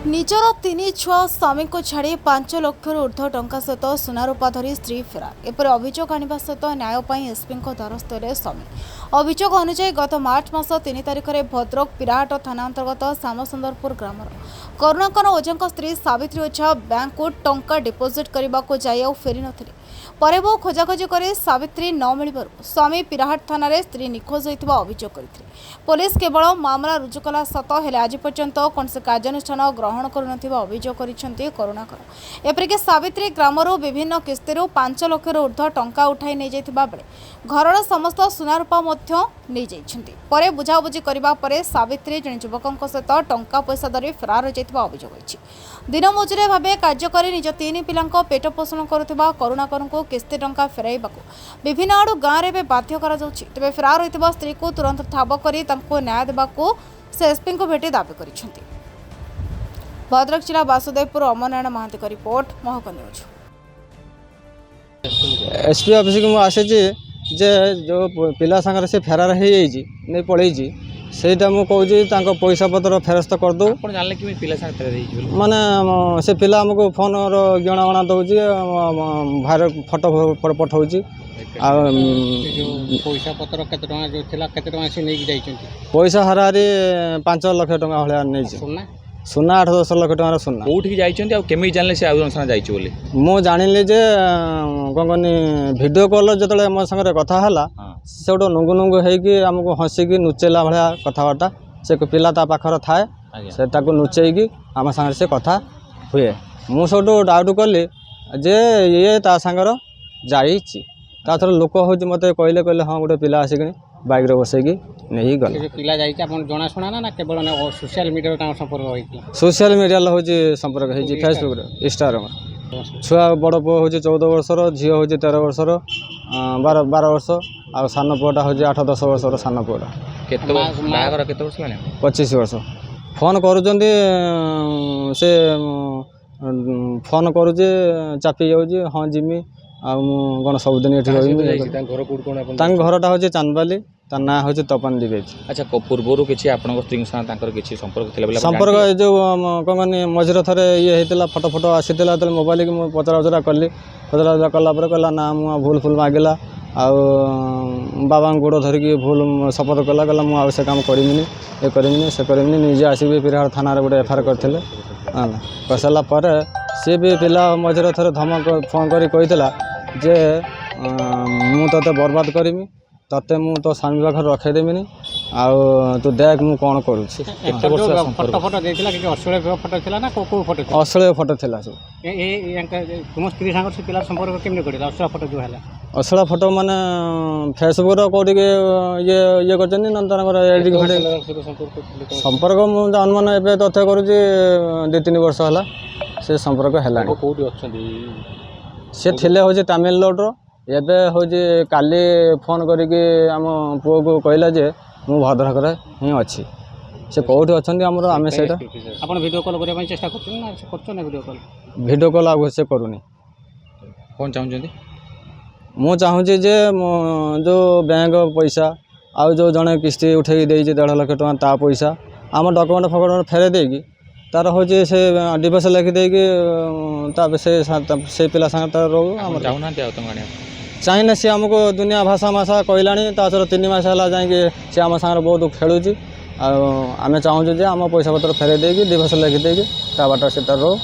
निजर तीन छुआ स्वामी को छाड़ी 5 लाख ऊर्ध्व टंका सहित सुनारूपा धरी स्त्री फेरार एपरि अभियोग आने सहित न्याय एसपी द्वारस्थ हेले स्वामी। अभियोग अनुसार गत मार्च मास 3 तारिख में भद्रक पिराहाट थाना अंतर्गत श्यामसुंदरपुर ग्रामर करुणाकर ओझा स्त्री सावित्री ओझा बैंक को टंका डिपोजिट करने को जाई फेरी नथिले। परे बहु खोजाखोजी कर सावित्री न मिलवर स्वामी पिराहाट थाना स्त्री निखोज होता अभियोग करथिले। पुलिस केवल मामला रुजु कला सत हेले आज पर्यंत कौन कार्यानुष्ठान ग्रहण करुनथिबा अभियोग करिसेंती करुणाकर। एपरिक सावित्री ग्रामर विभिन्न किस्ती 5 लाख ऊर्ध्व टंका उठाई नहीं जाइथिबा बेले घरर समस्त सुनारूपा नहीं जाइछंती। परे बुझाबुझी करबा परे सावित्री जने युवकों सहित टंका पैसा धरी फरार हो जाइथिबा अभियोग होइछि। दिन मजुरिया भावे कार्य करी निज 3 पिलांको पेट पोषण करुथिबा करुणाकर को किस्ती टंका फेराइबाकू विभिन्न आड़ू गाँव में बाध्य करा जाउछि। तेबे फरार होइथिबा स्त्री को तुरंत ठाब करी तांको न्याय देबाकू से एसपी को भेटी दाबी करिसेंती। भद्रक जिला वासुदेवपुर अमरनारायण महांती का रिपोर्ट महक न्यूज। एसपी ऑफिस को आसी जे जो पिला सांगे से फेरार हो नहीं पड़े सेटा मु कहूँ पैसा पतर फेरस्त कर दो माने से पिला आमको फोन गणगणा दौर भार फटो पठाऊँ पैसा पतर पैसा हाराहारी 5 लाख टका भाया नहीं सुना 8-10 लाख टकर सुना कौटी जाने से बोली मु जानिली जे कौन कहनी वीडियो कॉल जो मो सागर कथा है से गोटे नुंगु नुंगु होगी आमको हसिकी नुचेला भाया कथबार्ता से पिला पाखर थाए से नुचेगी आम सागर से कथा हुए मु सब डाउट कली जे ये ता सागर जाथर लोक हूँ मत कहले हाँ गोटे पिला आसिक बाइक बसैकी नहीं गला पिला जनाशुना ना केवल सोशल मीडिया संपर्क सोशल मीडिया हूँ संपर्क हो फेसबुक इंस्टाग्राम छुआ बड़ पुआ हूँ 14 वर्षर झील हूँ 13 वर्षर 12 वर्ष आ सान पुआटा हूँ 8-10 वर्षर सान पुआटा 25 वर्ष फोन करुँच से फोन करुचे चापी जाऊँ हाँ जिमी कौन सबुदिन ये घरटा हूँ चांदबाली तार ना हूँ तपन दिवेज। अच्छा पूर्व किसी स्त्री संपर्क जो कौन कहनी मझे थे ये होता फटो फटो आसी मोबाइल की मुझे पचरा उचरा कली पचरा उचरा कलापर कहला ना मुझे भूल फुल मागिला बाबा गोड़ धरिकी भूल शपथ कला कहला मुझे से काम करमिनी ये करमिनी से करमिनी निजे आसिक पिराहाट थाना गोटे एफआईआर करते कर सारापर सी भी पिला मझे थे धमक फोन कर जे मु ते बर्बाद करमी ते मु तो स्वामी पाखे रखईदेमी आउ तू देख मु कौन करुँच अश्लील फटो थी अश्लील फटो माने फेसबुक कौटी ये कर संपर्क मुझे अनुमान ए तथ्य करुँच 2-3 वर्ष है से संपर्क है सी थे हूँ तामिलनाडु एबे हूँ काली फोन करके आम पुओ को कहला जे मु भद्रक ही अच्छी से कौटी अच्छा आम से वीडियो कॉल करने चेष्टा वीडियो कॉल आ से करूनी कौन चाहते मु चाहूँगी जे जो बैंक पैसा आउ जो जड़े किस्ती उठे 1.5 लाख टका ता पैसा आम डॉक्यूमेंट फकुमेंट फेरे देगी तार हूँ से डिवोर्स लिखिदे से पिला सागर तार रो चाहिए सी आमको दुनिया भाषा मासा कहला 3 मास है जाए सी आम सागर बहुत खेलुची आम चाहूँ आम पैसा पतर फेरे देगी डिवोर्स लिखिदे बाट से तार रो।